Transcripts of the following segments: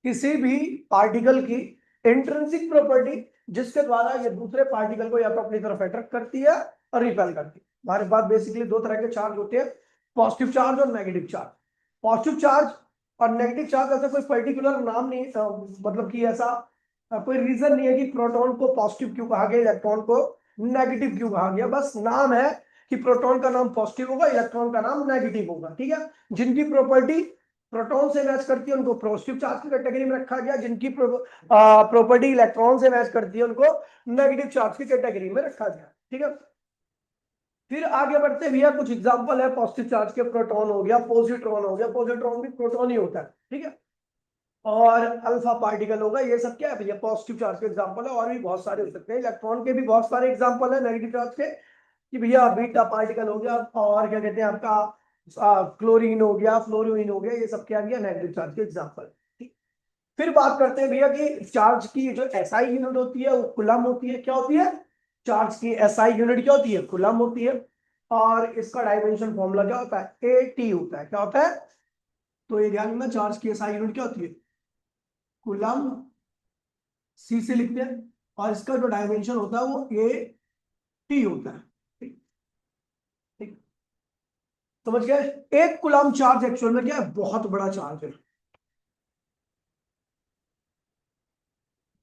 किसी भी पार्टिकल की इंट्रिंसिक प्रॉपर्टी जिसके द्वारा ये दूसरे पार्टिकल को या तो अपनी तरफ अट्रैक्ट करती है और रिपेल करती है। हमारे पास बेसिकली दो तरह के चार्ज होते हैं, पॉजिटिव चार्ज और नेगेटिव चार्ज। पॉजिटिव चार्ज और नेगेटिव चार्ज ऐसा कोई पर्टिकुलर नाम नहीं, मतलब कि ऐसा कोई रीजन नहीं है कि प्रोटॉन को पॉजिटिव क्यों कहा गया, इलेक्ट्रॉन को नेगेटिव क्यों कहा गया। बस नाम है कि प्रोटॉन का नाम पॉजिटिव होगा, इलेक्ट्रॉन का नाम नेगेटिव होगा। ठीक है, जिनकी प्रॉपर्टी प्रोटॉन से मैच करती है उनको पॉजिटिव चार्ज की कैटेगरी में रखा गया, जिनकी प्रॉपर्टी इलेक्ट्रॉन से मैच करती है उनको नेगेटिव चार्ज की कैटेगरी में रखा गया। ठीक है, फिर आगे बढ़ते भैया कुछ एग्जांपल है पॉजिटिव चार्ज के। प्रोटॉन हो गया, पॉजिट्रॉन हो गया, पॉजिट्रॉन भी प्रोटॉन ही होता है। ठीक है, और अल्फा पार्टिकल होगा, ये सब क्या है भैया पॉजिटिव चार्ज के एग्जांपल है। और भी बहुत सारे हो सकते हैं, इलेक्ट्रॉन के भी बहुत सारे एग्जांपल है नेगेटिव चार्ज के, कि भैया बीटा पार्टिकल हो गया, और क्या कहते हैं आपका क्लोरीन हो गया, फ्लोरीन हो गया, ये सब क्या गया नेगेटिव चार्ज के एग्जांपल। फिर बात करते हैं भैया कि चार्ज की जो एसआई यूनिट होती है वो कूलम होती है। क्या होती है? चार्ज की एसआई यूनिट क्या होती है? कूलम होती है। और इसका डायमेंशन फॉर्मूला क्या होता है? एटी होता है। क्या होता है? तो ये ध्यान में, चार्ज की एसआई यूनिट क्या होती है? कूलम, सी से लिखते हैं, और इसका जो डायमेंशन होता है वो ए टी होता है। ठीक ठीक, समझ गए? एक कूलम चार्ज एक्चुअल में क्या है? बहुत बड़ा चार्ज है,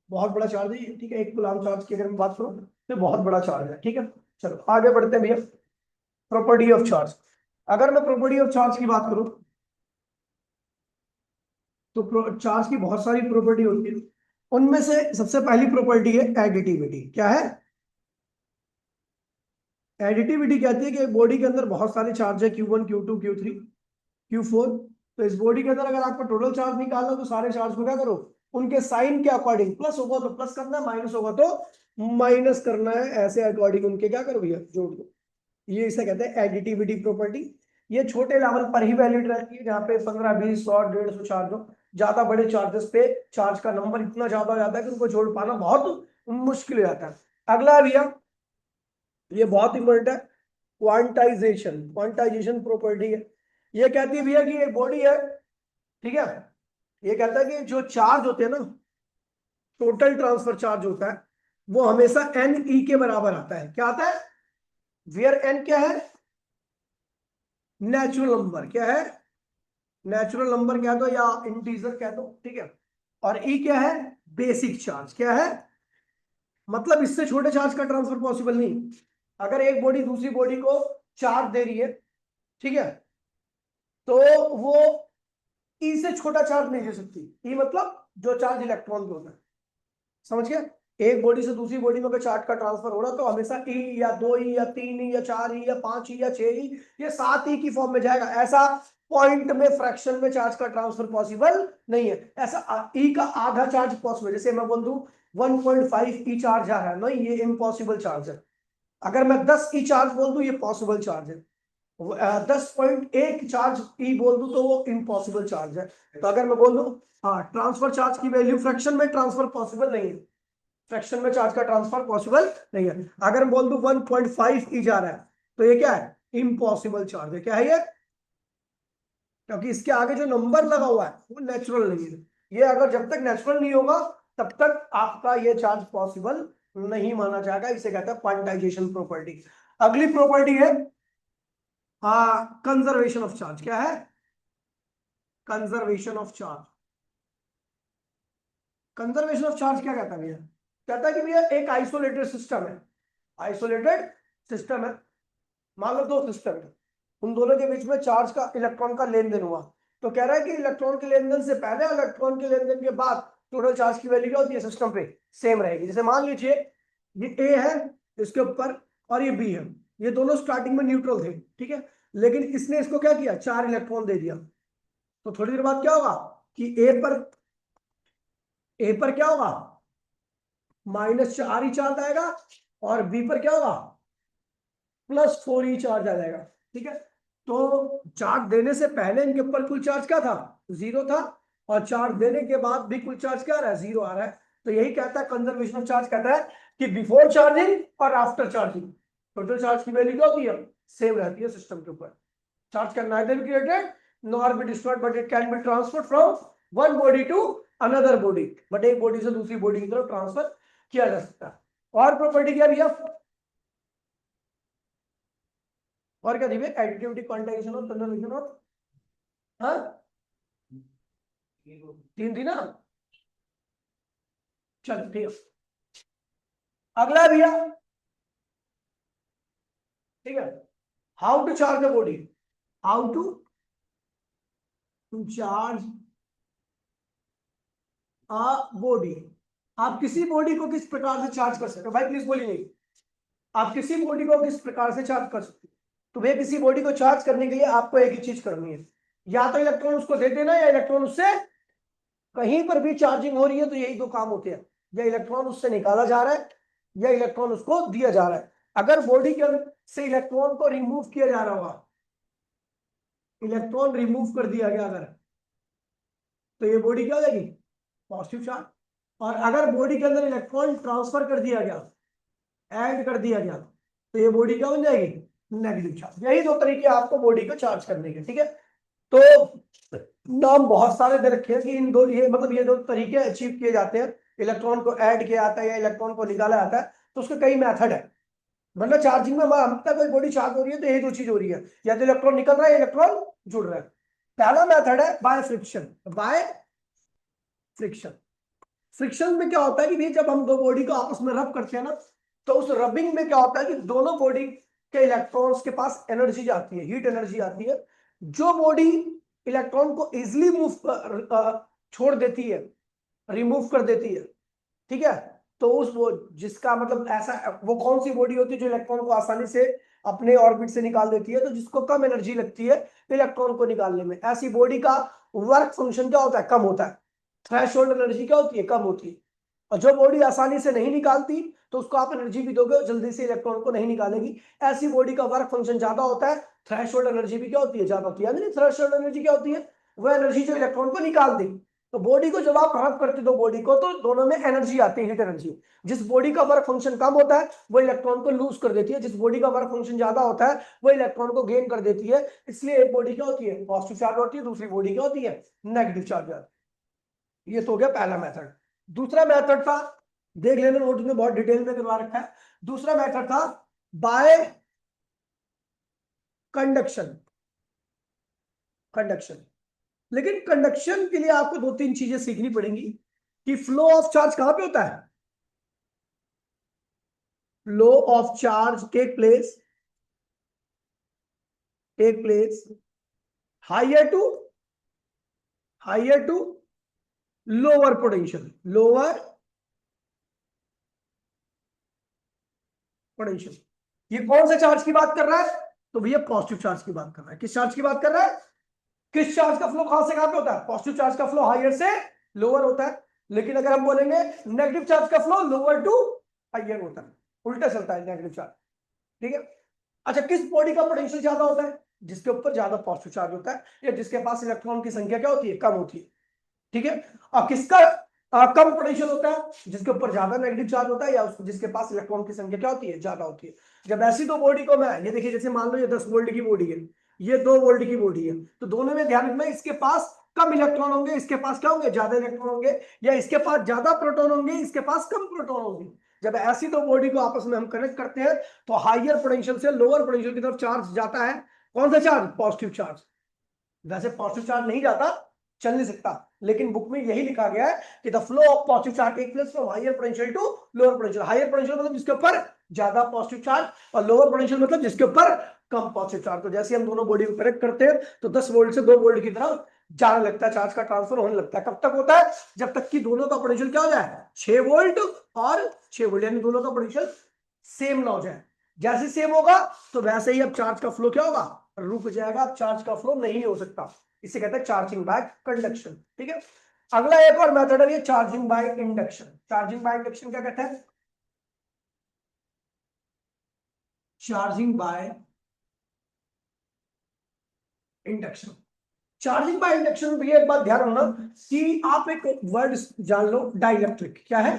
बहुत बड़ा चार्ज है ये। ठीक है, एक कूलम चार्ज की अगर मैं बात करूं तो बहुत बड़ा चार्ज है। ठीक है, चलो आगे बढ़ते हैं भैया। प्रॉपर्टी ऑफ चार्ज, अगर मैं प्रॉपर्टी ऑफ चार्ज की बात करूं तो चार्ज की बहुत सारी प्रॉपर्टी होती है। उनमें से सबसे पहली प्रॉपर्टी है एडिटिविटी। क्या है? एडिटिविटी कहती है कि बॉडी के अंदर बहुत सारे चार्ज है, Q1 Q2 Q3 Q4। तो इस बॉडी के अंदर अगर आपको टोटल चार्ज निकालना हो तो सारे चार्ज को क्या करो, उनके साइन के अकॉर्डिंग, प्लस होगा तो प्लस करना है, माइनस होगा तो माइनस करना है, ऐसे अकॉर्डिंग उनके क्या करो भैया, जोड़ दो। ये इसे कहते हैं एडिटिविटी प्रॉपर्टी। ये छोटे लेवल पर ही वैलिड रहती है, जहाँ पे 15 20 100 150 चार्ज हो। ज्यादा बड़े चार्जेस पे चार्ज का नंबर इतना ज्यादा हो जाता है कि उनको जोड़ पाना बहुत मुश्किल हो जाता है। अगला भैया, ये बहुत इंपॉर्टेंट है, क्वांटाइजेशन। क्वांटाइजेशन प्रॉपर्टी है, ये कहती है भैया कि एक बॉडी है, ठीक है, ये कहता है कि जो चार्ज होते हैं ना, टोटल ट्रांसफर चार्ज होता है वो हमेशा एन ई के बराबर आता है। क्या आता है? वेयर एन क्या है? Natural number. क्या है? नेचुरल नंबर कह दो या इंटीजर कह दो। ठीक है, और ई क्या है? Basic charge. क्या है? मतलब इससे छोटे चार्ज का ट्रांसफर पॉसिबल नहीं। अगर एक बॉडी दूसरी बॉडी को चार्ज दे रही है, ठीक है, तो वो ई से छोटा चार्ज नहीं दे सकती। ई मतलब जो चार्ज इलेक्ट्रॉन पे होता है, समझ गया? एक बॉडी से दूसरी बॉडी में अगर चार्ज का ट्रांसफर हो रहा तो हमेशा ई या 2 ई या 3 ई या 4 ई या 5 ई या 6 ई या 7 ई की फॉर्म में जाएगा। ऐसा पॉइंट में, फ्रैक्शन में चार्ज का ट्रांसफर पॉसिबल नहीं है। ऐसा ई का आधा चार्ज पॉसिबल, जैसे मैं बोल दूं 1.5 ई चार्ज आ रहा है, नहीं, ये इम्पॉसिबल चार्ज है। अगर मैं 10 ई चार्ज बोल दूं, ये पॉसिबल चार्ज है। 10.1 चार्ज ई बोल दूं तो वो इम्पॉसिबल चार्ज है। तो अगर मैं बोल दूं हाँ, ट्रांसफर चार्ज की वैल्यू फ्रैक्शन में ट्रांसफर पॉसिबल नहीं है, फ्रैक्शन में चार्ज का ट्रांसफर पॉसिबल नहीं है। अगर मैं बोल दूं 1.5 ई जा रहा है तो ये क्या है? इम्पॉसिबल चार्ज है। क्या है ये? क्योंकि इसके आगे जो नंबर लगा हुआ है वो नेचुरल नहीं है। ये अगर जब तक नेचुरल नहीं होगा तब तक आपका ये चार्ज पॉसिबल नहीं माना जाएगा। इसे कहते हैं क्वांटाइजेशन प्रॉपर्टी। अगली प्रॉपर्टी है कंजर्वेशन ऑफ चार्ज। क्या है? Conservation of charge. Conservation of charge क्या कहता है भैया? कहता है कि भैया एक आइसोलेटेड सिस्टम है, आइसोलेटेड सिस्टम है, मान लो दो सिस्टम है, उन दोनों के बीच में चार्ज का, इलेक्ट्रॉन का लेन देन हुआ। तो कह रहा है कि इलेक्ट्रॉन के लेन देन से पहले, इलेक्ट्रॉन के लेन देन के बाद टोटल चार्ज की वैल्यू क्या होती है सिस्टम पे? सेम रहेगी। जैसे मान लीजिए ये ए है इसके ऊपर और ये बी है, ये दोनों स्टार्टिंग में न्यूट्रल थे, ठीक है, लेकिन इसने इसको क्या किया? 4 इलेक्ट्रॉन दे दिया। तो थोड़ी देर बाद क्या होगा कि ए पर क्या होगा? -4 ही चार्ज आएगा, और बी पर क्या होगा? +4 ही चार्ज आ जाएगा। ठीक है, तो चार्ज देने से पहले इनके ऊपर कुल चार्ज क्या था? 0 था, और चार्ज देने के बाद भी कुल चार्ज क्या आ रहा है? 0 आ रहा है। तो यही कहता है कंजर्वेशन ऑफ चार्ज, कहता है कि बिफोर चार्जिंग और आफ्टर चार्जिंग टोटल चार्ज की वैल्यू क्या होती है? सेम रहती है सिस्टम के ऊपर। Charge can neither be created nor be destroyed, but it can be transferred from one body to another body. But एक बॉडी से दूसरी बॉडी की तरफ ट्रांसफर किया जा सकता है। और प्रॉपर्टी क्या भैया, और क्या थी भैया, एडिटिविटी, क्वांटाइजेशन और कंजर्वेशन और, हाँ 3 थी ना। चलो ठीक है, अगला भैया, ठीक है, how to charge the body, how to charge a body. आप किसी बॉडी को किस प्रकार से चार्ज कर सकते हो, भाई प्लीज बोलिए, नहीं आप किसी बॉडी को किस प्रकार से चार्ज कर सकते हो। तो भैया किसी बॉडी को चार्ज करने के लिए आपको एक ही चीज करनी है, या तो इलेक्ट्रॉन उसको दे देना, या इलेक्ट्रॉन उससे कहीं पर भी चार्जिंग हो रही है तो यही दो काम होते हैं, या इलेक्ट्रॉन उससे निकाला जा रहा है या इलेक्ट्रॉन उसको दिया जा रहा है। अगर बॉडी के अंदर से इलेक्ट्रॉन को रिमूव किया जा रहा होगा, इलेक्ट्रॉन रिमूव कर दिया गया अगर, तो ये बॉडी क्या हो जाएगी, पॉजिटिव चार्ज। और अगर बॉडी के अंदर इलेक्ट्रॉन ट्रांसफर कर दिया गया, ऐड कर दिया गया, तो ये बॉडी क्या बन जाएगी, नेगेटिव चार्ज। यही दो तरीके आपको बॉडी को चार्ज करने के, ठीक है। तो नाम बहुत सारे दे रखे हैं कि इन दो, ये मतलब ये दो तरीके अचीव किए जाते हैं, इलेक्ट्रॉन को ऐड किया जाता है या इलेक्ट्रॉन को निकाला जाता है, तो उसके कई मेथड है। मतलब चार्जिंग में हम तक कोई बॉडी चार्ज हो रही है तो यही दो चीज हो रही है, या तो इलेक्ट्रॉन निकल रहा है, इलेक्ट्रॉन जुड़ रहा है। पहला मेथड है by friction. By friction, friction में क्या होता है कि भाई जब हम दो बॉडी को आपस में रब करते हैं ना, तो उस रबिंग में क्या होता है कि दोनों बॉडी के इलेक्ट्रॉन्स के पास एनर्जी जाती है, हीट एनर्जी आती है। जो बॉडी इलेक्ट्रॉन को इजिली मूव छोड़ देती है, रिमूव कर देती है, ठीक है, तो उस वो जिसका मतलब ऐसा, वो कौन सी बॉडी होती है जो इलेक्ट्रॉन को आसानी से अपने ऑर्बिट से निकाल देती है, तो जिसको कम एनर्जी लगती है इलेक्ट्रॉन को निकालने में, ऐसी बॉडी का वर्क फंक्शन क्या होता है, कम होता है। थ्रेशोल्ड एनर्जी क्या होती है, कम होती है। और जो बॉडी आसानी से नहीं निकालती, तो उसको आप एनर्जी भी दोगे जल्दी से इलेक्ट्रॉन को नहीं निकालेगी। ऐसी बॉडी का वर्क फंक्शन ज्यादा होता है, थ्रेशोल्ड एनर्जी भी क्या होती है, ज्यादा होती है। थ्रेशोल्ड एनर्जी क्या होती है, वो एनर्जी जो इलेक्ट्रॉन को निकाल देगी। तो बॉडी को जब आप रब करते दो बॉडी को, तो दोनों में एनर्जी आती है, हीट एनर्जी। जिस बॉडी का वर्क फंक्शन कम होता है वो इलेक्ट्रॉन को लूज कर देती है, जिस बॉडी का वर्क फंक्शन ज्यादा होता है वो इलेक्ट्रॉन को गेन कर देती है। इसलिए एक बॉडी क्या होती है, पॉजिटिव चार्ज होती है, दूसरी बॉडी क्या होती है, नेगेटिव चार्ज होती है। ये तो हो गया पहला मेथड। दूसरा मेथड था, देख लेना नोट में बहुत डिटेल में करवा रखा है। दूसरा मेथड था बाय कंडक्शन। कंडक्शन, लेकिन कंडक्शन के लिए आपको दो तीन चीजें सीखनी पड़ेंगी कि फ्लो ऑफ चार्ज कहां पे होता है। Flow of charge take place higher to lower potential, lower potential. ये कौन से चार्ज की बात कर रहा है, तो भैया पॉजिटिव चार्ज की बात कर रहा है। किस चार्ज की बात कर रहा है, किस चार्ज का फ्लो कहां से कहां पे होता है, पॉजिटिव चार्ज का फ्लो हायर से लोअर होता है। लेकिन अगर हम बोलेंगे नेगेटिव चार्ज का फ्लो लोअर टू हायर होता है, उल्टा चलता है नेगेटिव चार्ज, ठीक है। अच्छा, किस बॉडी का पोटेंशियल ज्यादा होता है, जिसके ऊपर ज्यादा पॉजिटिव चार्ज होता है, या जिसके पास इलेक्ट्रॉन की संख्या क्या होती है, कम होती है, ठीक है। और किसका कम पोटेंशियल होता है, जिसके ऊपर ज्यादा नेगेटिव चार्ज होता है, या जिसके पास इलेक्ट्रॉन की संख्या क्या होती है, ज्यादा होती है। जब ऐसी दो बॉडी को मैं, ये देखिए जैसे मान लो ये 10 वोल्ट की बॉडी है, ये 2 वोल्ट की बॉडी है, तो दोनों में ध्यान रखना, इसके पास कम इलेक्ट्रॉन होंगे, इसके पास क्या होंगे, ज्यादा इलेक्ट्रॉन होंगे, या इसके पास ज्यादा प्रोटॉन होंगे, इसके पास कम प्रोटॉन होंगे। जब ऐसी दो बॉडी को आपस में हम कनेक्ट करते हैं, तो हायर पोटेंशियल से लोअर पोटेंशियल की तरफ चार्ज जाता है। कौन सा चार्ज, पॉजिटिव चार्ज। वैसे पॉजिटिव चार्ज नहीं जाता, चल नहीं सकता, लेकिन बुक में यही लिखा गया है कि the flow of positive charge take place from higher potential to lower potential. Higher potential मतलब जिसके ऊपर ज्यादा पॉजिटिव चार्ज, और लोअर पोटेंशियल मतलब जिसके ऊपर कम पॉजिटिव चार्ज। तो जैसे हम दोनों बॉडी को कनेक्ट करते हैं, तो 10 वोल्ट से 2 वोल्ट की तरफ जाने लगता है, चार्ज का ट्रांसफर होने लगता है। कब तक होता है, जब तक कि दोनों का पोटेंशियल क्या हो जाए, 6 वोल्ट और 6 वोल्ट, यानी दोनों का पोटेंशियल सेम ना हो जाए। जैसे सेम होगा तो वैसे ही अब चार्ज का फ्लो क्या होगा, रुक जाएगा, अब चार्ज का फ्लो नहीं हो सकता। इसे कहते हैं चार्जिंग बाय कंडक्शन, ठीक है। अगला एक और मेथड है, ये charging by induction. Charging by induction क्या कहते हैं, charging by induction. Charging by induction में भैया एक बात ध्यान रखना कि आप एक वर्ड जान लो, डाइलेक्ट्रिक। क्या है,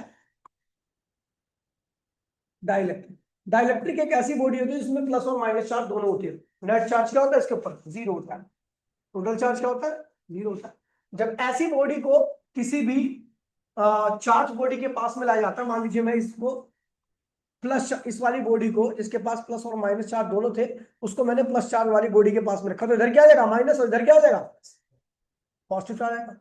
डाइलेक्ट्रिक। डाइलेक्ट्रिक एक ऐसी बॉडी होती है जिसमें प्लस और माइनस चार्ज दोनों होते हैं। नेट चार्ज क्या होता है, इसके ऊपर जीरो होता है, टोटल चार्ज क्या होता है? 0 होता है। जब ऐसी बॉडी को किसी भी चार्ज बॉडी के पास में लाया जाता है, मान लीजिए मैं इसको प्लस, इस वाली बॉडी को जिसके पास प्लस और माइनस चार्ज दोनों थे, उसको मैंने प्लस चार्ज वाली बॉडी के पास में रखा, तो इधर क्या आ जाएगा? माइनस, और इधर क्या आ जाएगा? पॉजिटिव चार्ज आएगा।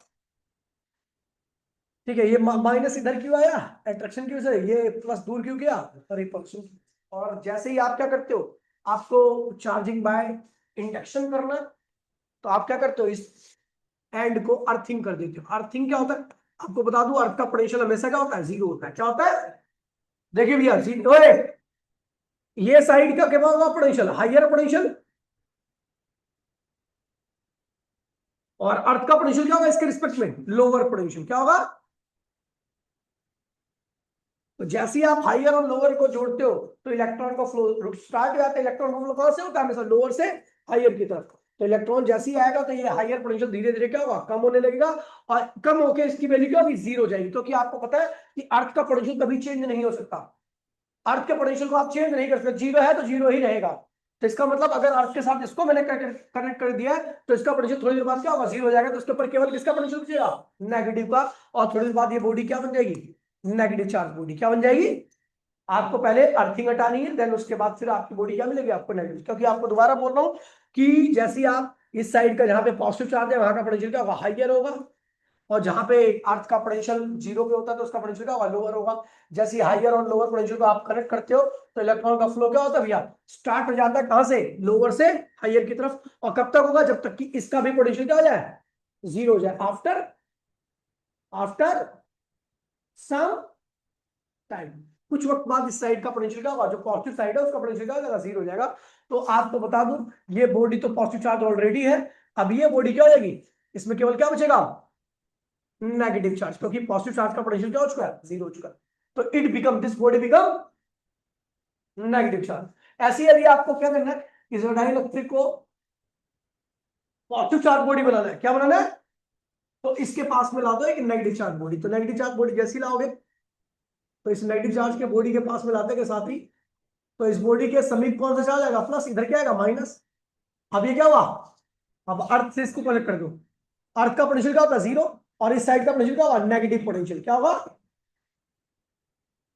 ठीक है, ये माइनस इधर क्यों आया? अट्रैक्शन की वजह से। ये प्लस दूर क्यों गया? रिपल्शन। और जैसे ही आप क्या करते हो, आपको चार्जिंग बाय इंडक्शन करना, तो आप क्या करते हो, इस एंड को अर्थिंग कर देते हो। अर्थिंग क्या होता है? आपको बता दूं, अर्थ का पोटेंशियल हमेशा क्या होता है? 0 होता है। क्या होता है? देखिए भैया, ये साइड का क्या होगा? Potential, higher potential. और अर्थ का पोटेंशियल क्या होगा इसके रिस्पेक्ट में? Lower potential. क्या होगा? तो जैसे ही आप हाइयर और लोअर को जोड़ते हो, तो इलेक्ट्रॉन का फ्लो स्टार्ट हो जाता है। इलेक्ट्रॉन का फ्लो कहां से होता है? हमेशा लोअर से हाइयर की तरफ। तो इलेक्ट्रॉन जैसे ही आएगा, तो ये हाइयर पोटेंशियल धीरे धीरे क्या होगा? कम होने लगेगा, और कम होकर इसकी वैल्यू क्या होगी? 0 हो जाएगी। क्योंकि आपको पता है कि अर्थ का पोटेंशियल कभी चेंज नहीं हो सकता। अर्थ के पोटेंशियल को आप चेंज नहीं कर सकते। 0 है तो 0 ही रहेगा। तो इसका मतलब अगर अर्थ के साथ इसको मैंने कनेक्ट कर दिया है, तो इसका पोटेंशियल थोड़ी देर बाद क्या होगा? 0 हो जाएगा। तो उसके ऊपर केवल किसका पोटेंशियल बचेगा? नेगेटिव का। और थोड़ी देर बाद ये बॉडी क्या बन जाएगी? Negative charge body. क्या बन जाएगी? आपको पहले अर्थिंग हटानी है, देन उसके बाद फिर आपकी बॉडी क्या मिलेगी? आपको नेगेटिव। क्योंकि आपको दोबारा बोल रहा हूं कि जैसे ही आप इस साइड का, जहां पे पॉजिटिव चार्ज है, वहां का पोटेंशियल क्या होगा? हाइयर होगा। और जहां पे अर्थ का पोटेंशियल 0 पे होता है, तो उसका पोटेंशियल क्या होगा? लोअर होगा। जैसे हाइयर और लोअर पोटेंशियल को आप कनेक्ट करते हो, तो इलेक्ट्रॉन का फ्लो क्या होता है भैया? स्टार्ट हो जाता है कहां से? लोअर से हाइयर की तरफ। और कब तक होगा? जब तक कि इसका भी पोटेंशियल क्या हो जाए? 0 हो जाए। आफ्टर आफ्टर सम टाइम, कुछ वक्त बाद इस साइड का पोटेंशियल क्या होगा? जो पॉजिटिव साइड है उसका पोटेंशियल क्या हो जाएगा? 0 हो जाएगा। तो आपको बता दूं, ये बॉडी तो पॉजिटिव चार्ज ऑलरेडी है। अब ये बॉडी क्या हो जाएगी? इसमें केवल क्या बचेगा? Negative charge. क्योंकि पॉजिटिव चार्ज का पोटेंशियल क्या हो चुका है? 0 हो चुका है। तो it become, this body become negative charge. ऐसे यदि आपको क्या करना है, इस डाइलेक्ट्रिक को पॉजिटिव चार्ज बॉडी बनाना है, क्या बनाना है? तो इसके पास में ला दो एक नेगेटिव चार्ज बॉडी। तो नेगेटिव चार्ज बॉडी जैसी लाओगे, तो इस नेगेटिव चार्ज के बॉडी के पास में लाते के साथ ही, तो इस बॉडी के समीप कौन सा चार्ज आएगा? प्लस। इधर क्या आएगा? माइनस। अब ये क्या हुआ? अब अर्थ से इसको कनेक्ट कर दो। अर्थ का पोटेंशियल क्या होता है? 0। और इस साइड का पोटेंशियल क्या होगा? Negative potential. क्या होगा?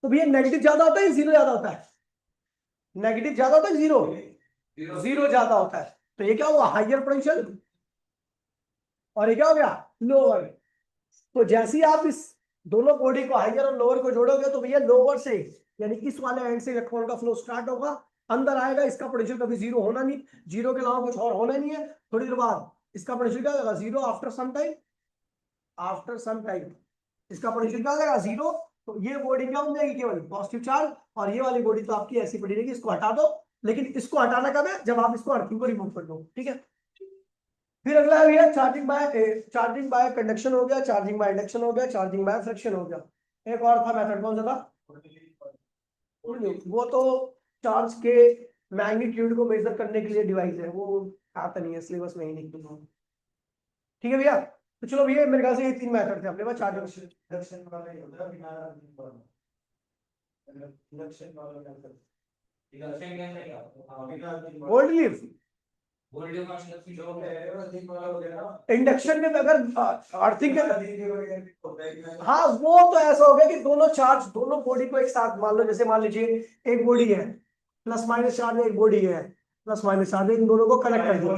तो भैया नेगेटिव ज्यादा होता है, 0 ज्यादा होता है? नेगेटिव ज्यादा होता है, 0? 0 ज्यादा होता है। तो ये क्या हुआ? Higher potential. और ये क्या हो गया? लोअर। तो जैसे ही आप इस दोनों बॉडी को, हाइयर और लोअर को जोड़ोगे, तो भैया लोअर से, यानी इस वाले एंड से इलेक्ट्रॉन का फ्लो स्टार्ट होगा, अंदर आएगा। इसका पोटेंशियल कभी 0 होना नहीं, 0 के अलावा कुछ और होना नहीं है। थोड़ी देर बाद इसका पोटेंशियल क्या होगा? 0। After some time, after some time इसका पोटेंशियल क्या हो जाएगा? 0। तो ये बॉडी क्या बन जाएगी? केवल पॉजिटिव चार्ज। और ये वाली बॉडी तो आपकी ऐसी पड़ी रहेगी। इसको हटा दो। लेकिन इसको हटाना कब है? जब आप इसको अर्थिंग को रिमूव कर दो। ठीक है। फिर अगला है भैया चार्जिंग बाय कंडक्शन हो गया, चार्जिंग बाय इंडक्शन हो गया, चार्जिंग बाय फ्रिक्शन हो गया। एक और था मेथड, कौन सा था? वो तो चार्ज के मैग्नीट्यूड को मेजर करने के लिए डिवाइस है, वो आता नहीं है सिलेबस में ही नहीं। ठीक है भैया। तो चलो भैया, मेरे ख्याल से ये 3 मेथड थे अपने पास चार्जिंग। गोल्ड लीफ इंडक्शन में अगर अर्थिंग के, हाँ वो तो ऐसा हो गया कि दोनों चार्ज, दोनों बॉडी को एक साथ, मान लो जैसे मान लीजिए एक बॉडी है, प्लस माइनस चार्ज में, एक बॉडी है प्लस माइनस चार्ज, इन दोनों को कनेक्ट कर दिया।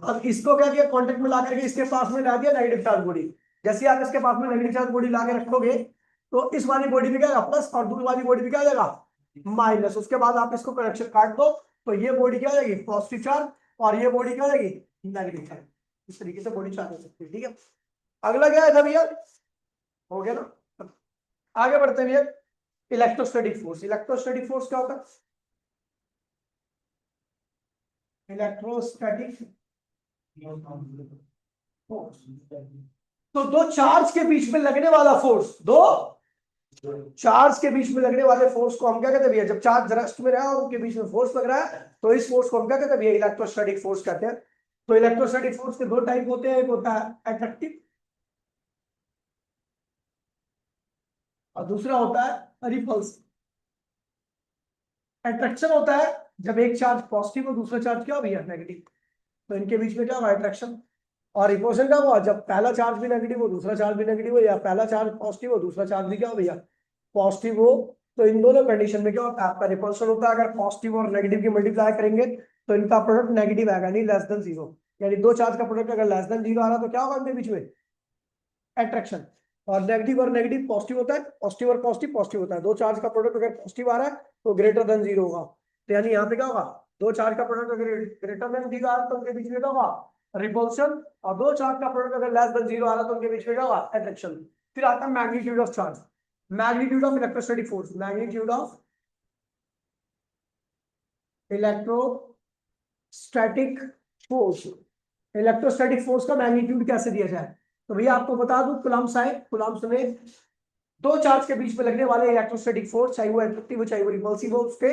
अब इसको क्या किया? कॉन्टेक्ट में ला करके इसके पास में ला दिया नेगेटिव चार्ज बॉडी। जैसे आप इसके पास में नेगेटिव चार्ज बॉडी ला के रखोगे, तो इस वाली बॉडी में क्या आएगा? प्लस, और दूसरी वाली बॉडी में क्या आ जाएगा? माइनस। उसके बाद आप इसको कनेक्शन काट दो, तो ये बॉडी क्या हो जाएगी? Positive charge. और ये बॉडी क्या हो जाएगी? Negative charge. इस तरीके से बॉडी चार्ज हो सकती है। ठीक है। अगला क्या है था भैया? हो गया ना। आगे बढ़ते हैं भैया। Electrostatic force. इलेक्ट्रोस्टैटिक फोर्स क्या होता है? इलेक्ट्रोस्टैटिक फोर्स, तो दो चार्ज के बीच में लगने वाला फोर्स, दो चार्ज के बीच में लगने वाले फोर्स को हम क्या कहते हैं भैया? जब चार्ज रेस्ट में रहा और उनके बीच में फोर्स लग रहा है, तो इस फोर्स को हम क्या कहते हैं भैया? इलेक्ट्रोस्टैटिक फोर्स कहते हैं। तो इलेक्ट्रोस्टैटिक फोर्स के 2 टाइप होते हैं, एक होता है अट्रैक्टिव और दूसरा होता है रिपल्सिव। अट्रैक्शन होता है जब एक चार्ज पॉजिटिव और दूसरा चार्ज क्या भैया? नेगेटिव। तो इनके बीच में क्या होगा? अट्रैक्शन। और रिपल्शन क्या हुआ, जब पहला चार्ज भी नेगेटिव हो दूसरा चार्ज भी नेगेटिव हो, या पहला चार्ज पॉजिटिव हो दूसरा चार्ज भी क्या हो भैया पॉजिटिव हो, तो इन दोनों कंडीशन में क्या होता है आपका रिपल्शन होता है। अगर पॉजिटिव और नेगेटिव की मल्टीप्लाई करेंगे तो इनका प्रोडक्ट नेगेटिव आएगा, नहीं लेस देन जीरो। यानी दो चार्ज का प्रोडक्ट अगर लेस देन जीरो आ रहा तो क्या होगा इनके बीच में अट्रैक्शन। और नेगेटिव पॉजिटिव होता है, पॉजिटिव और पॉजिटिव पॉजिटिव होता है। दो चार्ज का प्रोडक्ट अगर पॉजिटिव आ रहा है तो ग्रेटर देन जीरो होगा। तो यानी यहाँ पे क्या होगा, दो चार्ज का प्रोडक्ट अगर ग्रेटर देन जीरो आ रहा है तो उनके बीच में क्या होगा रिपल्शन, और दो चार्ज का प्रोडक्ट अगर लेस देन जीरो आ रहा है तो उनके बीच में क्या होगा अट्रैक्शन। फिर आता है magnitude of charge, magnitude of electrostatic force, magnitude of electrostatic force. Electrostatic force का मैग्नीट्यूड कैसे दिया जाए, तो भैया आपको बता दूं कुलम्ब्स है, कुलम्ब्स में दो चार्ज के बीच में लगने वाले इलेक्ट्रोस्टैटिक फोर्स चाहे वो एट्रैक्टिव हो चाहे वो रिपल्सिव हो, उसके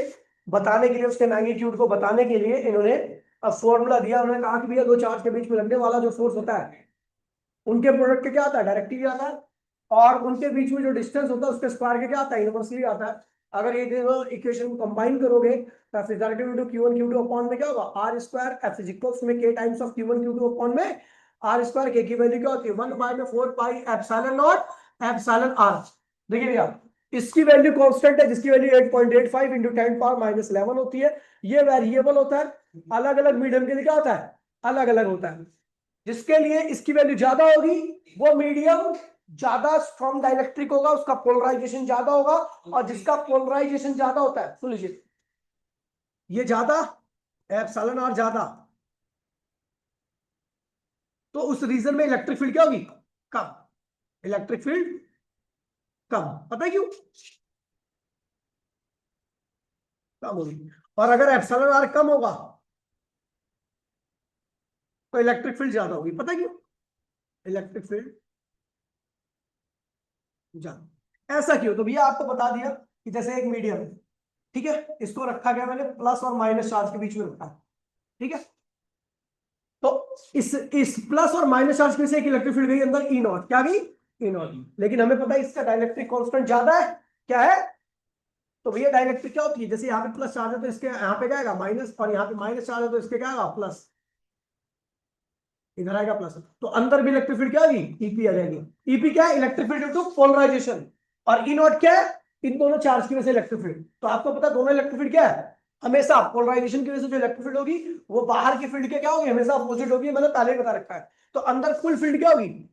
बताने के लिए उसके मैग्नीट्यूड को बताने के लिए इन्होंने फॉर्मूला दिया। उन्होंने कहा कि भैया दो चार्ज के बीच में लगने वाला जो फोर्स होता है उनके प्रोडक्ट के क्या आता है डायरेक्टली आता है, और उनके बीच में जो डिस्टेंस होता है उसके स्क्वायर के क्या आता है इनवर्सली आता है। अगर ये दोनों इक्वेशन को कंबाइन करोगे तो F is relative to Q1 Q2 upon में क्या होगा R square, F is equals में K times of Q1 Q2 upon में आर स्क्वायर। K की वैल्यू क्या होती है 1/4 pi epsilon naught epsilon R. देखिए भैया इसकी वैल्यू कांस्टेंट है जिसकी वैल्यू 8.85 इंटू 10 पावर माइनस 11 होती है। ये वेरिएबल होता है, अलग अलग मीडियम के लिए क्या होता है अलग अलग होता है। जिसके लिए इसकी वैल्यू ज्यादा होगी वो मीडियम ज्यादा स्ट्रॉन्ग डाइलेक्ट्रिक होगा, उसका पोलराइजेशन ज्यादा होगा, और जिसका पोलराइजेशन ज्यादा होता है सुन लीजिए ये ज्यादा एप्सिलॉन आर ज्यादा, तो उस रीजन में इलेक्ट्रिक फील्ड क्या होगी कम, इलेक्ट्रिक फील्ड कम। पता है क्यों कम होगी, और अगर एप्सिलॉन आर कम होगा तो इलेक्ट्रिक फील्ड ज्यादा होगी। पता है क्यों इलेक्ट्रिक फील्ड ज्यादा, ऐसा क्यों, तो भैया आपको बता दिया कि जैसे एक मीडियम है, ठीक है, इसको रखा गया मैंने प्लस और माइनस चार्ज के बीच में रखा है, ठीक है। तो इस प्लस और माइनस चार्ज में से एक इलेक्ट्रिक फील्ड गई अंदर ई नॉट, क्या गई ई नॉट। लेकिन हमें पता है इसका डाइलेक्ट्रिक कांस्टेंट ज्यादा है, क्या है, तो भैया डाइलेक्ट्रिक क्या होती है, जैसे यहाँ पे प्लस चार्ज है तो इसके यहाँ पे क्या आएगा माइनस, और यहाँ पे माइनस चार्ज है तो इसके क्या आएगा प्लस, इधर आएगा प्लस। तो अंदर भी इलेक्ट्रिक फील्ड क्या आएगी ईपी आ जाएगी। ईपी क्या है electric field due to polarization, और ई नॉट क्या है इन दोनों चार्ज की वजह से इलेक्ट्रिक फील्ड। तो आपको पता है दोनों इलेक्ट्रिक फील्ड क्या है हमेशा पोलराइजेशन की वजह से जो इलेक्ट्रिक फील्ड होगी वो बाहर की फील्ड के क्या होगी हमेशा अपोजिट होगी, मैंने पहले ही बता रखा है। तो अंदर कुल फील्ड क्या होगी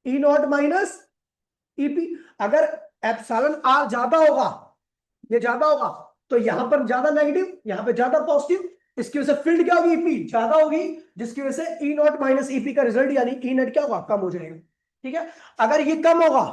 ई नॉट माइनस ईपी। अगर एप्सिलॉन आर ज्यादा होगा, ये ज्यादा होगा, तो यहां पर ज्यादा नेगेटिव यहां पे ज्यादा पॉजिटिव, इसकी वजह से फील्ड क्या होगी ईपी ज्यादा होगी, जिसकी वजह से ई नॉट माइनस ईपी का रिजल्ट यानी ई नेट क्या होगा कम हो जाएगा, ठीक है। अगर ये कम होगा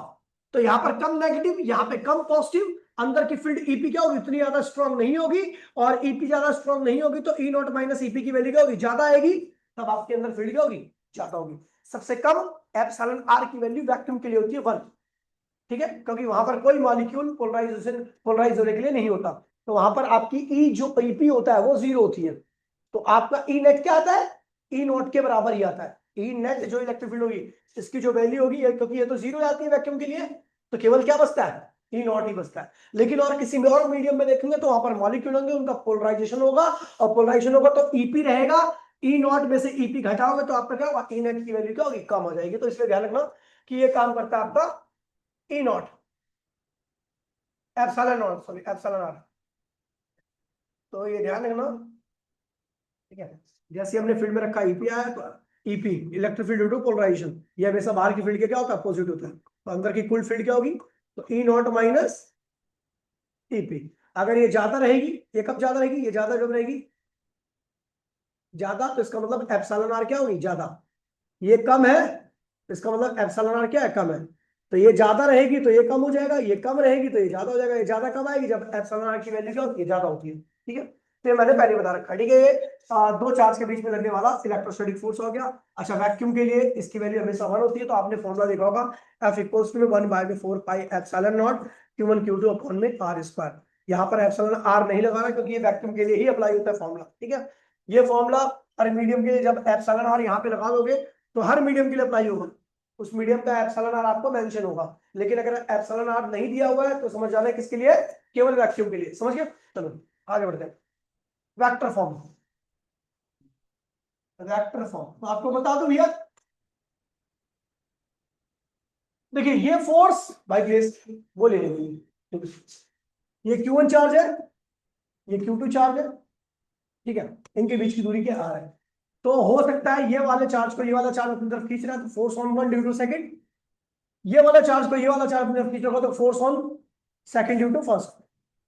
तो यहां पर कम नेगेटिव यहां पे कम पॉजिटिव, अंदर की फील्ड ईपी क्या होगी उतनी ज्यादा स्ट्रांग नहीं होगी, और ईपी ज्यादा स्ट्रांग नहीं होगी तो ई नॉट माइनस ईपी की वैल्यू क्या होगी ज्यादा आएगी, तब आपके अंदर फील्ड क्या होगी ज्यादा होगी। सबसे कम एप्सिलॉन आर की वैल्यू वैक्यूम के लिए होती है 1, ठीक है, क्योंकि वहां पर कोई मॉलिक्यूल पोलराइज होने के लिए नहीं होता, तो वहां पर आपकी ई जो ईपी होता है वो 0 होती है। तो आपका ई नेट क्या आता है ई नॉट के बराबर ही आता है। ई नेट जो इलेक्ट्रिक फील्ड होगी इसकी जो वैल्यू होगी क्योंकि ये तो 0 आती है वैक्यूम के लिए, तो केवल क्या बचता है ई नॉट ही बचता है। लेकिन और किसी में और मीडियम में देखेंगे तो वहां पर मॉलिक्यूल होंगे उनका पोलराइजेशन होगा, और पोलराइजेशन होगा तो ईपी रहेगा, ई नॉट में से ईपी घटाओगे तो आपका क्या होगा ई नेट की वैल्यू क्या होगी कम हो जाएगी। तो इसलिए ध्यान रखना कि ये काम करता है आपका E naught epsilon naught sorry epsilon R, तो ये ध्यान रखना, ठीक है। जैसे हमने फील्ड में रखा ईपी आया तो EP electric field due to polarization, ये हमेशा बाहर की फील्ड के क्या होता है अपोजिट होता है, तो अंदर की कुल फील्ड क्या होगी तो ई नॉट माइनस ईपी। अगर ये ज्यादा रहेगी, ये कब ज्यादा रहेगी, ये ज्यादा जब रहेगी ज्यादा, तो इसका मतलब एप्सिलॉन आर क्या होगी ज्यादा, ये कम है तो इसका मतलब एप्सिलॉन आर क्या है कम है, तो ये ज्यादा रहेगी तो ये कम हो जाएगा, ये कम रहेगी तो ये ज्यादा हो जाएगा। ये ज्यादा कब आएगी जब एप्सिलॉन आर की वैल्यू क्या होती है ज्यादा होती है, ठीक है। तो ये मैंने पहले बता रखा है, ठीक है। ये दो चार्ज के बीच में लगने वाला इलेक्ट्रोस्टैटिक फोर्स हो गया। अच्छा वैक्यूम के लिए इसकी वैल्यू हमेशा 1 होती है, तो आपने फॉर्मूला देखा होगा F equals to 1/4 pi epsilon naught Q1 Q2 upon में आर स्क्वायर। यहाँ पर एप्सिलॉन आर नहीं लगाना क्योंकि ये वैक्यूम के लिए ही अप्लाई होता है फॉर्मूला, ठीक है। ये फॉर्मूला हर मीडियम के लिए जब एप्सिलॉन आर यहाँ पे लगा दोगे तो हर मीडियम के लिए अप्लाई होगा, उस मीडियम का एप्सिलॉन आर आपको मेंशन होगा। लेकिन अगर एप्सिलॉन आर नहीं दिया हुआ है तो समझ जाना है किसके लिए केवल वैक्यूम के लिए, समझ गए। चलो आगे बढ़ते हैं वेक्टर फॉर्म। Vector form. तो आपको बता दूं भैया, देखिए ये फोर्स बाय ग्रेस वो ले लेंगे, ये Q1 चार्ज है, ये Q2 चार्ज है, ठीक है, इनके बीच की दूरी क्या आ रहा है। तो हो सकता है ये वाले चार्ज को ये वाला चार्ज अपनी तरफ खींच रहा है, तो force on one due to second, ये वाला चार्ज को ये वाला चार्ज अपनी तरफ खींच रहा होगा, तो force on second due to first.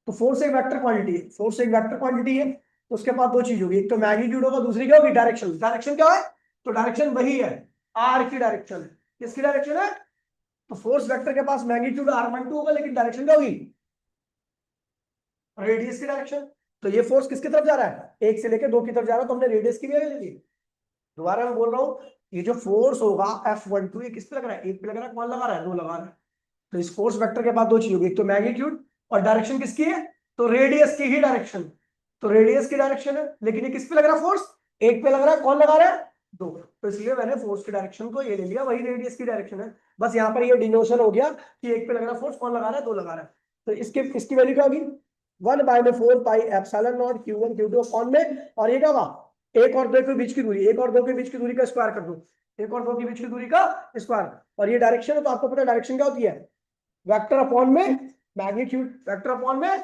तो फोर्स एक वेक्टर क्वांटिटी है, फोर्स एक वेक्टर क्वांटिटी है, तो उसके पास दो चीज होगी, एक तो मैग्नीट्यूड होगा, दूसरी क्या होगी, डायरेक्शन। डायरेक्शन क्या है, तो डायरेक्शन वही है, आर की डायरेक्शन है। किसकी डायरेक्शन है, तो फोर्स वेक्टर के पास मैग्नीट्यूड r12 होगा, लेकिन डायरेक्शन क्या होगी, रेडियस की डायरेक्शन। तो ये फोर्स किसकी तरफ जा रहा है, एक से लेकर दो की तरफ जा रहा है, तो हमने रेडियस की वैल्यू ले ली। दोबारा मैं बोल रहा हूँ, ये जो फोर्स होगा F12 ये किस पे लग रहा है, एक पे लग रहा है, कौन लगा रहा है, दो लगा रहा है। तो इस फोर्स वेक्टर के बाद दो चीज होगी, एक तो मैग्नीट्यूड और डायरेक्शन किसकी है, तो रेडियस की ही डायरेक्शन। तो रेडियस की डायरेक्शन है, लेकिन ये किस पे लग रहा है फोर्स, एक पे लग रहा है, कौन लगा रहा है, दो। तो इसलिए मैंने फोर्स की डायरेक्शन को ये ले लिया, वही रेडियस की डायरेक्शन है। बस यहाँ पर ये डिनोशन हो गया कि एक पे लग रहा है फोर्स, कौन लगा रहा है, दो लगा रहा है। तो इसकी वैल्यू क्या होगी, 1/4 pi epsilon naught Q1 Q2 upon में, और ये क्या होगा, एक और दो के बीच की दूरी, एक और दो के बीच की दूरी का स्क्वायर कर दो, एक और दो के बीच की दूरी का स्क्वायर। और ये डायरेक्शन है, तो आपको पता डायरेक्शन क्या होती है, वेक्टर अपॉन में मैग्नीट्यूड, वेक्टर अपॉन में।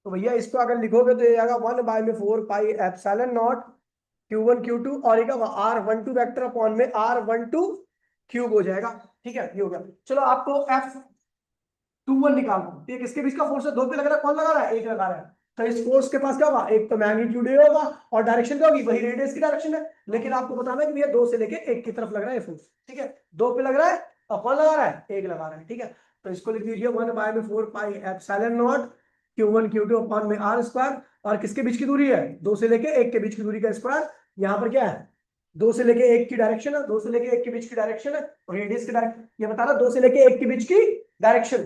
तो भैया इसको अगर लिखोगे तो ये आएगा 1/4 pi epsilon naught Q1 Q2, और ये R12 वेक्टर अपॉन में R12 क्यूब हो जाएगा। ठीक है, ये हो गया। चलो आपको F21 निकालना, ये किसके बीच का फोर्स है, दो पे लग रहा है, कौन लगा रहा है, एक लगा रहा है। तो इस फोर्स के पास क्या होगा, एक तो मैग्नीट्यूड होगा, और डायरेक्शन क्या होगी, वही रेडियस की डायरेक्शन है। लेकिन आपको बताना है कि भैया दो से लेके एक की तरफ लग रहा है फोर्स, ठीक है, दो पे लग रहा है और कौन लगा रहा है, एक लगा रहा है, ठीक है। तो इसको लिख दीजिए 1/4 pi epsilon naught Q1 Q2 upon में आर स्क्वायर, और किसके बीच की दूरी है, दो से लेके एक के बीच की दूरी का स्क्वायर। यहाँ पर क्या है, दो से लेके एक की डायरेक्शन है, दो से लेके एक के बीच की डायरेक्शन है, और रेडियस की डायरेक्शन, ये बता रहा दो से लेके एक के बीच की डायरेक्शन,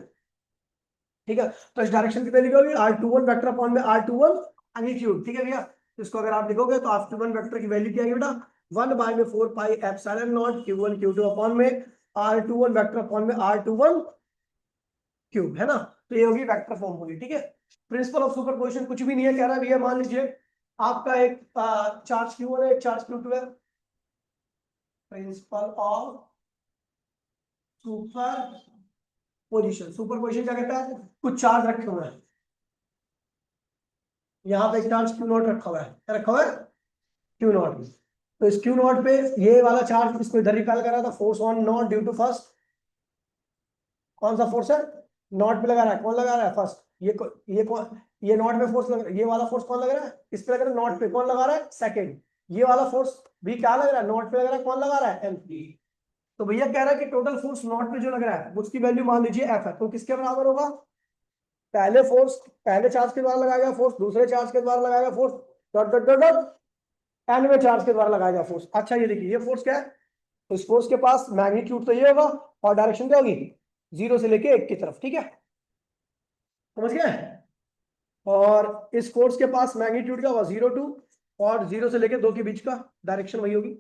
ठीक है। तो इस डायरेक्शन की वैल्यू क्या होगी, R21 वेक्टर अपॉन में R21 मैग्नीट्यूड, ठीक है भैया। तो इसको अगर आप लिखोगे तो R21 वेक्टर की वैल्यू क्या आएगी बेटा, 1/4 pi epsilon naught Q1 Q2 upon में R21 वेक्टर अपॉन में R21 क्यूब, है ना। तो ये होगी वेक्टर फॉर्म होगी, ठीक है। प्रिंसिपल ऑफ सुपरपोजिशन कुछ भी नहीं है, कह रहा है भैया मान लीजिए आपका एक चार्ज Q1 है, एक चार्ज Q2 है। Principal of super position, super position क्या कहता है, कुछ चार्ज रखे हुए हैं, यहाँ पे चार्ज Q0 रखा हुआ है, क्या रखा हुआ है, Q0। तो इस Q0 पे ये वाला चार्ज इसको इधर रिपेल कर रहा था, force on not due to first, कौन सा फोर्स है, नॉट पे लगा रहा है, कौन लगा रहा है, फर्स्ट। ये कौन, ये नॉट पे फोर्स लग रहा है, ये वाला फोर्स कौन लग रहा है, इस पे लग रहा है, नॉट पे कौन लगा रहा है, सेकंड। ये वाला फोर्स भी क्या लग रहा है, नॉट पे लग रहा है, कौन लगा रहा है, M3। तो भैया कह रहा है कि टोटल फोर्स नॉट पे जो लग रहा है उसकी वैल्यू मान लीजिए F है, तो किसके बराबर होगा, पहले फोर्स, पहले चार्ज के द्वारा लगाया गया फोर्स, दूसरे चार्ज के द्वारा लगाया गया force, dot dot dot dot envy charge के द्वारा लगाया गया फोर्स। अच्छा ये देखिए, ये फोर्स क्या है, तो इस फोर्स के पास मैग्नीट्यूड तो ये होगा, और डायरेक्शन क्या होगी, जीरो से लेके एक की तरफ, ठीक है, समझ गए। और इस फोर्स के पास मैग्नीट्यूड क्या होगा, 0 टू, और जीरो से लेके दो के बीच का डायरेक्शन वही होगी,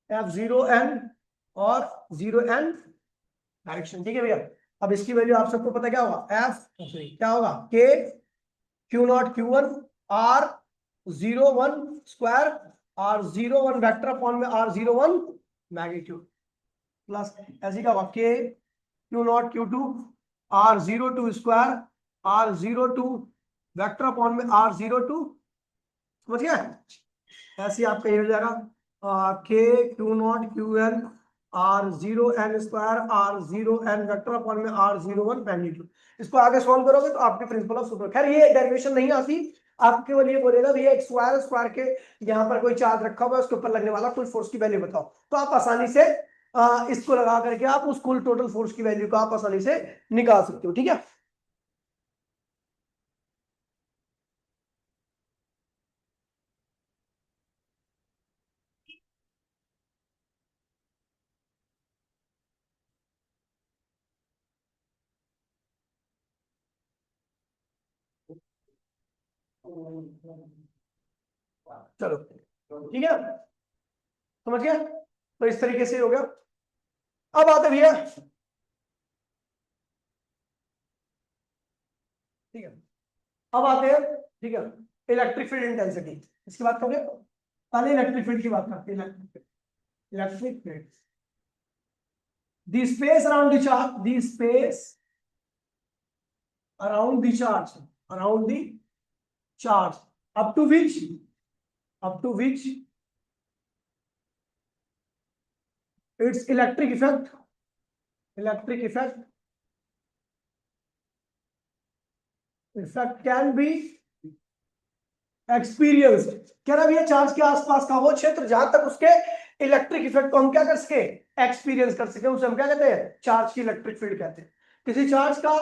F0n, और 0n डायरेक्शन, ठीक है भैया। अब इसकी वैल्यू आप सबको पता क्या होगा, एफ क्या होगा, के Q0 Q1 R01 square, R01 vector upon में R01 मैग्नीट्यूड, प्लस ऐसे क्या होगा, के Q0 Q2 R02 square, R02 vector upon में R02, समझ गया। ऐसे ही आपका ये हो जाएगा के Q0 Qn R0n square R0n vector upon में R01 मैग्नीट्यूड। इसको आगे सॉल्व करोगे तो आपके प्रिंसिपल ऑफ सुपर, खैर ये डेरिवेशन नहीं आती, आपके केवल ये बोलेगा भैया एक स्क्वायर, स्क्वायर के यहाँ पर कोई चार्ज रखा हुआ है, उसके ऊपर लगने वाला कुल फोर्स की वैल्यू बताओ। तो आप आसानी से इसको लगा करके आप उस कुल टोटल फोर्स की वैल्यू को आप आसानी से निकाल सकते हो, ठीक है। चलो ठीक है, समझ गया। तो इस तरीके से हो गया। अब आते भैया, ठीक है, अब आते हैं, ठीक है, इलेक्ट्रिक फील्ड इंटेंसिटी, इसकी बात करोगे। पहले इलेक्ट्रिक फील्ड की बात करते हैं। Electric field, the space around the charge, the space around the charge, around the charge, up to which, up to which its electric effect, electric effect can be experience. कह रहा भैया charge के आसपास का वो क्षेत्र जहां तक उसके इलेक्ट्रिक इफेक्ट को हम क्या कर सके, एक्सपीरियंस कर सके, उसे हम क्या कहते हैं, चार्ज की इलेक्ट्रिक फील्ड कहते हैं। किसी चार्ज का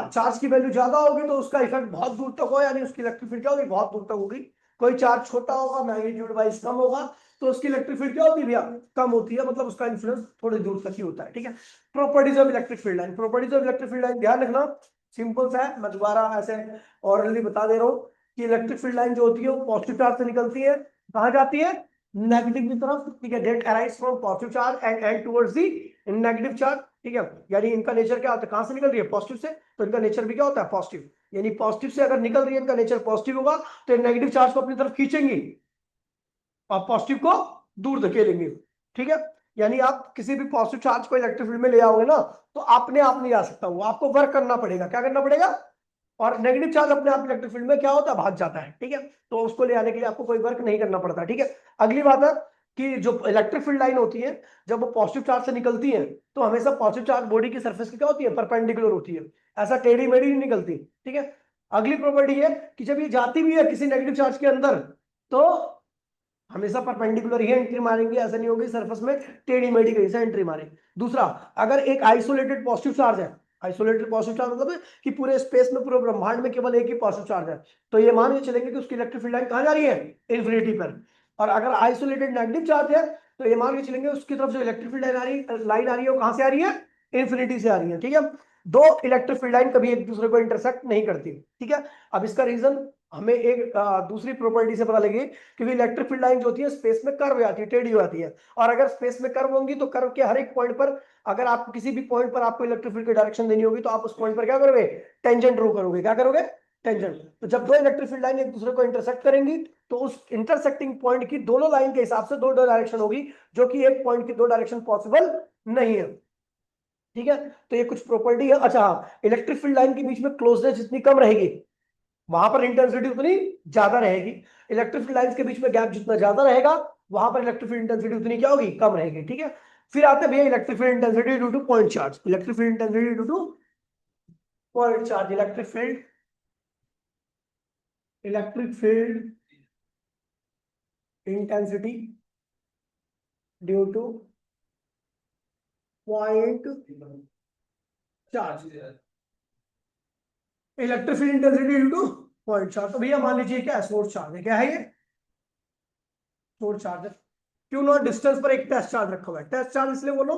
चार्ज की वैल्यू ज्यादा होगी तो उसका इफेक्ट बहुत दूर तक हो, यानी उसकी इलेक्ट्रिक फील्ड क्या होगी, बहुत दूर तक होगी। कोई चार्ज छोटा होगा, मैग्नीट्यूड वाइज कम होगा, तो उसकी इलेक्ट्रिक फील्ड क्या होती है भैया, कम होती है, मतलब उसका इन्फ्लुएंस थोड़ी दूर तक ही होता है। ठीक है, properties of electric field line, properties of electric field line ध्यान रखना, सिंपल सा है, मैं दोबारा ऐसे ऑरली बता दे रहा हूँ कि इलेक्ट्रिक फील्ड लाइन जो होती है वो पॉजिटिव चार्ज से निकलती है, कहां जाती है, नेगेटिव की तरफ। ठीक है, that arise from positive charge and and towards the negative charge. ठीक है, यानी इनका नेचर क्या होता है, कहां से निकल रही है, पॉजिटिव से, तो इनका नेचर भी क्या होता है, पॉजिटिव। यानी पॉजिटिव से अगर निकल रही है, इनका नेचर पॉजिटिव होगा, तो नेगेटिव चार्ज को अपनी तरफ खींचेंगी और पॉजिटिव को दूर धकेलेंगे। ठीक है, यानी आप किसी भी पॉजिटिव चार्ज को इलेक्ट्रिक फील्ड में ले आओगे ना, तो अपने आप नहीं आ सकता, वो आपको वर्क करना पड़ेगा। क्या करना पड़ेगा, और नेगेटिव चार्ज अपने आप इलेक्ट्रिक फील्ड में क्या होता है, भाग जाता है। ठीक है, तो उसको ले आने के लिए आपको कोई वर्क नहीं करना पड़ता। ठीक है, अगली बात है कि जो इलेक्ट्रिक फील्ड लाइन होती है, जब वो पॉजिटिव चार्ज से निकलती है, तो हमेशा पॉजिटिव चार्ज बॉडी की सरफेस की क्या होती है, परपेंडिकुलर होती है, ऐसा टेढ़ी मेढ़ी नहीं निकलती। ठीक है, अगली प्रॉपर्टी है कि जब ये जाती भी है किसी नेगेटिव चार्ज के अंदर, तो हमेशा परपेंडिकुलर ही एंट्री मारेंगे, ऐसा नहीं होगी सरफेस में टेढ़ी मेढ़ी कहीं से एंट्री मारे। दूसरा, अगर एक आइसोलेटेड पॉजिटिव चार्ज है, आइसोलेटेड पॉजिटिव चार्ज मतलब कि पूरे स्पेस में, पूरे ब्रह्मांड में केवल एक ही पॉजिटिव चार्ज है, तो ये मान के चलेंगे कि उसकी इलेक्ट्रिक फील्ड लाइन कहां जा रही है, इन्फिनिटी पर। और अगर आइसोलेटेड नेगेटिव चार्ज है, तो ये मान के चलेंगे उसकी तरफ जो इलेक्ट्रिक फील्ड लाइन आ रही है वो कहां से आ रही है, इन्फिनिटी से आ रही है। ठीक है, दो इलेक्ट्रिक फील्ड लाइन कभी एक दूसरे को इंटरसेक्ट नहीं करती। ठीक है, अब इसका रीजन हमें एक दूसरी प्रॉपर्टी से पता लगी, क्योंकि इलेक्ट्रिक फील्ड लाइन जो होती है स्पेस में कर्व आती है, टेढ़ी आती है, और अगर स्पेस में कर्व होंगी तो कर्व के हर एक पॉइंट पर, अगर आप किसी भी पॉइंट पर आपको इलेक्ट्रिक फील्ड की डायरेक्शन देनी होगी, तो आप उस पॉइंट पर क्या करोगे, टेंजेंट ड्रॉ करोगे। क्या करोगे, टेंजेंट। तो जब दो इलेक्ट्रिक फील्ड लाइन एक दूसरे को इंटरसेक्ट करेंगी, तो उस इंटरसेक्टिंग पॉइंट की दोनों लाइन के हिसाब से दो डायरेक्शन होगी, जो कि एक पॉइंट की दो डायरेक्शन पॉसिबल नहीं है। ठीक है, तो ये कुछ प्रॉपर्टी है। अच्छा हाँ, इलेक्ट्रिक फील्ड लाइन के बीच में क्लोजनेस जितनी कम रहेगी, वहां पर इंटेंसिटी उतनी ज्यादा रहेगी। इलेक्ट्रिक फील्ड लाइंस के बीच में गैप जितना ज्यादा रहेगा, वहां पर इलेक्ट्रिक फील्ड इंटेंसिटी उतनी क्या होगी, कम रहेगी। ठीक है, फिर आते हैं भैया electric field intensity due to point charge, electric field intensity due to point charge, electric field intensity due to point charge, electric field intensity due to point charge. तो भैया मान लीजिए क्या है, सोर्स चार्ज है, क्या है ये, सोर्स चार्ज है। क्यों नॉट डिस्टेंस पर एक टेस्ट चार्ज रखा हुआ है, टेस्ट चार्ज इसलिए बोलो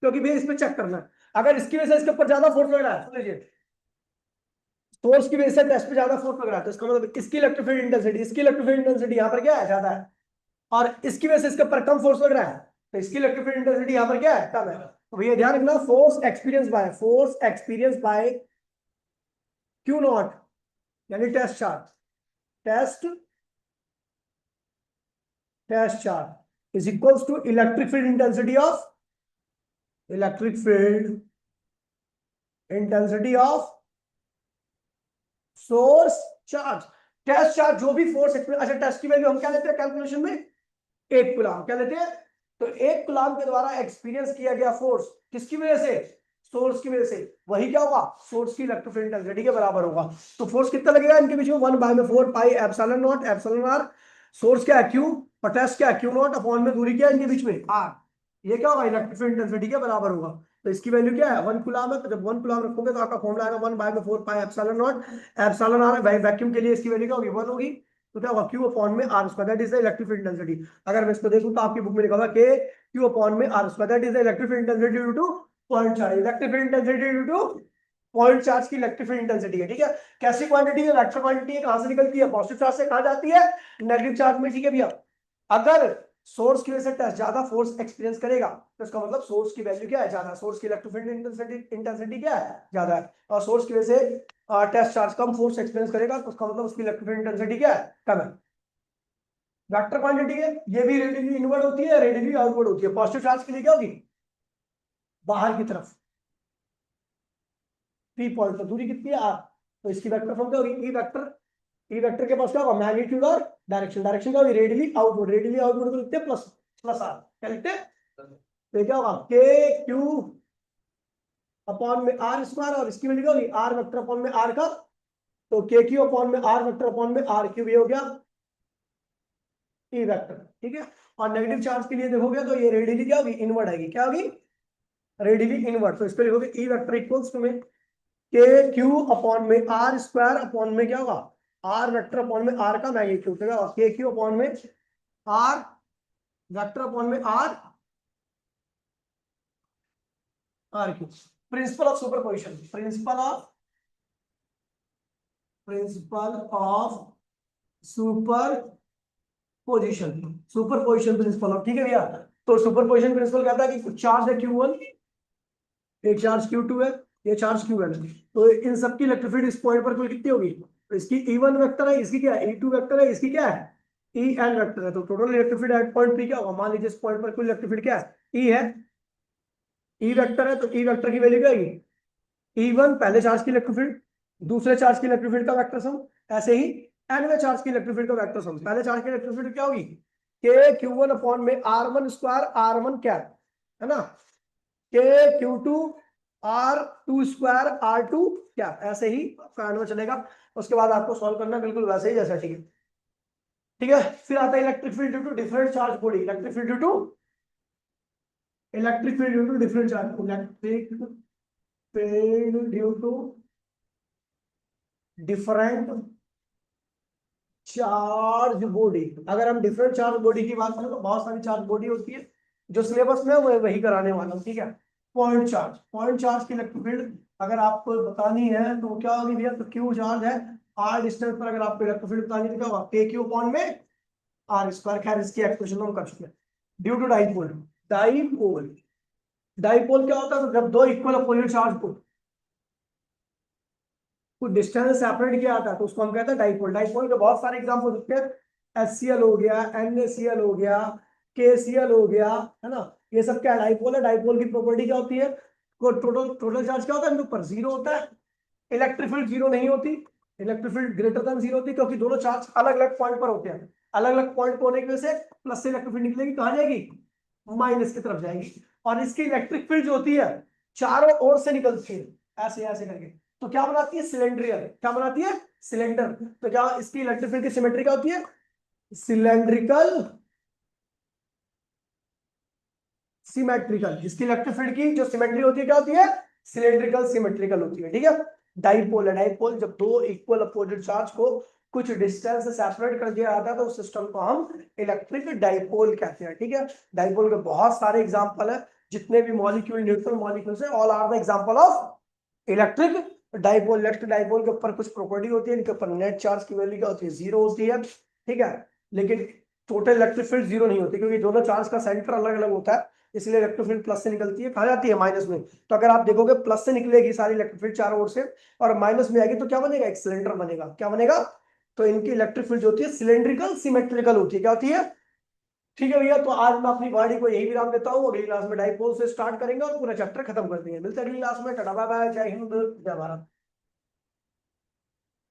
क्योंकि भैया इसमें चेक करना है, अगर इसकी वजह से इसके ऊपर ज्यादा फोर्स लग रहा है, सुन लीजिए, सोर्स की वजह से टेस्ट पे ज्यादा फोर्स लग रहा है, तो इसका मतलब इसकी इलेक्ट्रिक फील्ड इंटेंसिटी, इसकी इलेक्ट्रिक फील्ड इंटेंसिटी यहाँ पर क्या है, ज्यादा है, और इसकी वजह से इसके ऊपर कम फोर्स लग रहा है, तो इसकी इलेक्ट्रिक फील्ड इंटेंसिटी यहाँ पर क्या है, कम है। तो भैया ध्यान रखना, force experience by Q naught, यानी test charge, test test charge is equals to electric field intensity of, electric field intensity of source charge. Test charge जो भी फोर्स, अच्छा टेस्ट की वैल्यू हम क्या लेते हैं कैलकुलेशन में, एक कूलम, क्या लेते हैं, तो एक कूलम के द्वारा एक्सपीरियंस किया गया फोर्स किसकी वजह से, सोर्स की वजह से, वही क्या होगा, सोर्स की इलेक्ट्रिक फील्ड इंटेंसिटी के बराबर होगा। तो फोर्स कितना लगेगा इनके बीच में, 1/4 pi epsilon naught, epsilon R, source क्या है क्यू, और टेस्ट क्या है क्यू नॉट, अपॉन में दूरी क्या है इनके बीच में आर, ये क्या होगा, इलेक्ट्रिक फील्ड इंटेंसिटी के बराबर होगा। तो इसकी वैल्यू क्या है, 1 कूलम है, तो जब 1 कूलम रखोगे तो आपका फॉर्मूला आएगा 1/4 pi epsilon naught, epsilon R vacuum के लिए इसकी वैल्यू क्या होगी, 1 होगी, तो क्या होगा क्यू अपॉन में R square, that is the electric field intensity. अगर मैं इसको देखूं तो आपकी बुक में लिखा हुआ के क्यू अपॉन में R square, that is the electric field intensity due to point charge, electric field intensity due to point charge की इलेक्ट्रिक फील्ड इंटेंसिटी है। ठीक है, कैसी क्वांटिटी है, इलेक्ट्रिक क्वांटिटी है, कहां से निकलती है, पॉजिटिव चार्ज से, कहां जाती है, नेगेटिव चार्ज में। ठीक है भैया, अगर सोर्स की वजह से टेस्ट ज्यादा फोर्स एक्सपीरियंस करेगा, तो इसका मतलब सोर्स की वैल्यू क्या है, ज्यादा, सोर्स की इलेक्ट्रिक फील्ड इंटेंसिटी क्या है, ज्यादा है, और सोर्स की वजह से टेस्ट चार्ज कम फोर्स एक्सपीरियंस करेगा, तो उसका मतलब उसकी इलेक्ट्रिक फील्ड इंटेंसिटी क्या है, कम है। वेक्टर क्वांटिटी है, ये भी रेडियली इनवर्ड होती है, रेडियली आउटवर्ड होती है। पॉजिटिव चार्ज के लिए क्या होगी, बाहर की तरफ, पी पॉइंट पर दूरी कितनी है आर, तो इसकी वेक्टर फॉर्म क्या होगी, ई वेक्टर। ई वेक्टर के पास क्या होगा, मैग्नीट्यूड और डायरेक्शन। डायरेक्शन क्या होगी, रेडियली आउटवर्ड। रेडियली आउटवर्ड को लिखते हैं प्लस प्लस आर, क्या लिखते हैं, तो क्या होगा के क्यू अपॉन में आर स्क्वायर, और इसकी वैल्यू क्या होगी आर वेक्टर अपॉन में आर का, तो के क्यू अपॉन में आर वेक्टर अपॉन में आर क्यूब, ये हो गया ई वेक्टर। ठीक है, और नेगेटिव चार्ज के लिए देखोगे तो ये रेडियली क्या होगी, इनवर्ड आएगी, क्या होगी, रेडियली इनवर्ड। तो इस पे लिखोगे ई वेक्टर इक्वल्स टू में के क्यू अपॉन में आर स्क्वायर अपॉन में क्या होगा, आर वेक्टर अपॉन में आर का मैग्नीट्यूड, क्या होगा के क्यू अपॉन में आर वेक्टर अपॉन में R R Q. Principle of superposition, principle of super superposition principle of, ठीक है भैया। तो सुपरपोजिशन प्रिंसिपल कहता है कि कुछ चार्ज है Q1, एक चार्ज Q2 है, ये चार्ज Qn है, तो इन सबकी इलेक्ट्रिक इस पॉइंट पर कुल कितनी होगी, तो इसकी E1 वेक्टर है, इसकी क्या है E2 वेक्टर है, इसकी क्या है En वेक्टर है। तो total electric at point P क्या होगा, मान लीजिए इस पॉइंट पर कुल इलेक्ट्रिक क्या है, E है, E वेक्टर है, तो E वेक्टर की वैल्यू क्या आएगी, E1 पहले चार्ज की इलेक्ट्रिक, दूसरे चार्ज की इलेक्ट्रिक का वेक्टर सम, ऐसे ही nवें चार्ज की इलेक्ट्रिक का वेक्टर सम। पहले चार्ज की इलेक्ट्रिक क्या होगी, के Q1 अपॉन में R1 स्क्वायर R1 क्या है ना, के Q2 R2 स्क्वायर R2 क्या, ऐसे ही आपका एनवा चलेगा। उसके बाद आपको सॉल्व करना बिल्कुल वैसे ही जैसा, ठीक है। ठीक है, फिर आता है electric field due to different charge body, electric field due to different charge, electric field due to different charge body. अगर हम डिफरेंट चार्ज बॉडी की बात करें तो बहुत सारी चार्ज बॉडी होती है, जो सिलेबस में मैं वही कराने वाला हूँ, ठीक है। पॉइंट चार्ज की इलेक्ट्रिक फील्ड अगर आपको बतानी है तो क्या होगी भैया, तो क्यू चार्ज है, आर डिस्टेंस पर अगर आपको इलेक्ट्रिक फील्ड बतानी है तो क्या होगा, के क्यू अपॉन में आर स्क्वायर। खैर इसकी एक्सप्रेशन हम कर चुके हैं। Due to dipole, dipole dipole क्या होता है, तो जब दो इक्वल अपोजिट चार्ज को कुछ डिस्टेंस सेपरेट किया जाता है तो उसको हम कहते हैं डाइपोल। डाइपोल के बहुत सारे एग्जांपल होते हैं, HCl हो गया, NaCl हो गया, KCl हो गया, है ना, ये सब क्या डाइपोल है। डाइपोल की प्रॉपर्टी क्या होती है, को टोटल चार्ज क्या होता है इनके ऊपर, जीरो होता है। इलेक्ट्रिक फील्ड जीरो नहीं होती, electric field greater than zero होती, क्योंकि दोनों चार्ज अलग अलग पॉइंट पर होते हैं। अलग अलग पॉइंट पर होने की वजह से प्लस से इलेक्ट्रिक फील्ड निकलेगी, कहां जाएगी, माइनस की तरफ जाएगी। और इसकी इलेक्ट्रिक फील्ड जो होती है चारों ओर से निकलती है, ऐसे ऐसे करके, तो क्या बनाती है, सिलेंड्रिकल। क्या बनाती है, सिलेंडर। तो क्या इसकी इलेक्ट्रिक फील्ड की सिमेट्री क्या होती है, सिलेंड्रिकल सिमेट्रिकल। इसकी इलेक्ट्रिक फील्ड की जो सिमेट्री होती है क्या होती है, सिलेंड्रिकल सिमेट्रिकल होती है, ठीक है। डाइपोल है, डाइपोल जब दो इक्वल अपोजिट चार्ज को कुछ डिस्टेंस से सेपरेट कर दिया जाता है तो उस सिस्टम को हम इलेक्ट्रिक डाइपोल कहते हैं, ठीक है। डाइपोल के बहुत सारे एग्जांपल है, जितने भी मॉलिक्यूल न्यूट्रल मॉलिक्यूल्स है, all are the example of electric dipole. Electric dipole के ऊपर कुछ प्रॉपर्टी होती है, इनके ऊपर नेट चार्ज की वैल्यू क्या होती है, जीरो होती है, ठीक है। लेकिन टोटल इलेक्ट्रिक फील्ड जीरो नहीं होती, क्योंकि दोनों चार्ज का सेंटर अलग अलग होता है, इसलिए इलेक्ट्रिक फील्ड प्लस से निकलती है, कहा जाती है माइनस में। तो अगर आप देखोगे प्लस से निकलेगी सारी इलेक्ट्रिक फील्ड चारों ओर से, और माइनस में आएगी तो क्या बनेगा, एक सिलेंडर बनेगा। क्या बनेगा, तो इनकी इलेक्ट्रिक फील्ड जो होती है सिलेंड्रिकल सिमेट्रिकल होती है, क्या होती है, ठीक है भैया। तो आज मैं अपनी गाड़ी को यही विराम देता हूँ, अगली क्लास में डाइपोल से स्टार्ट करेंगे और पूरा चैप्टर खत्म कर देंगे। मिलते हैं अगली क्लास में, टाटा बाय बाय, जय हिंद जय भारत।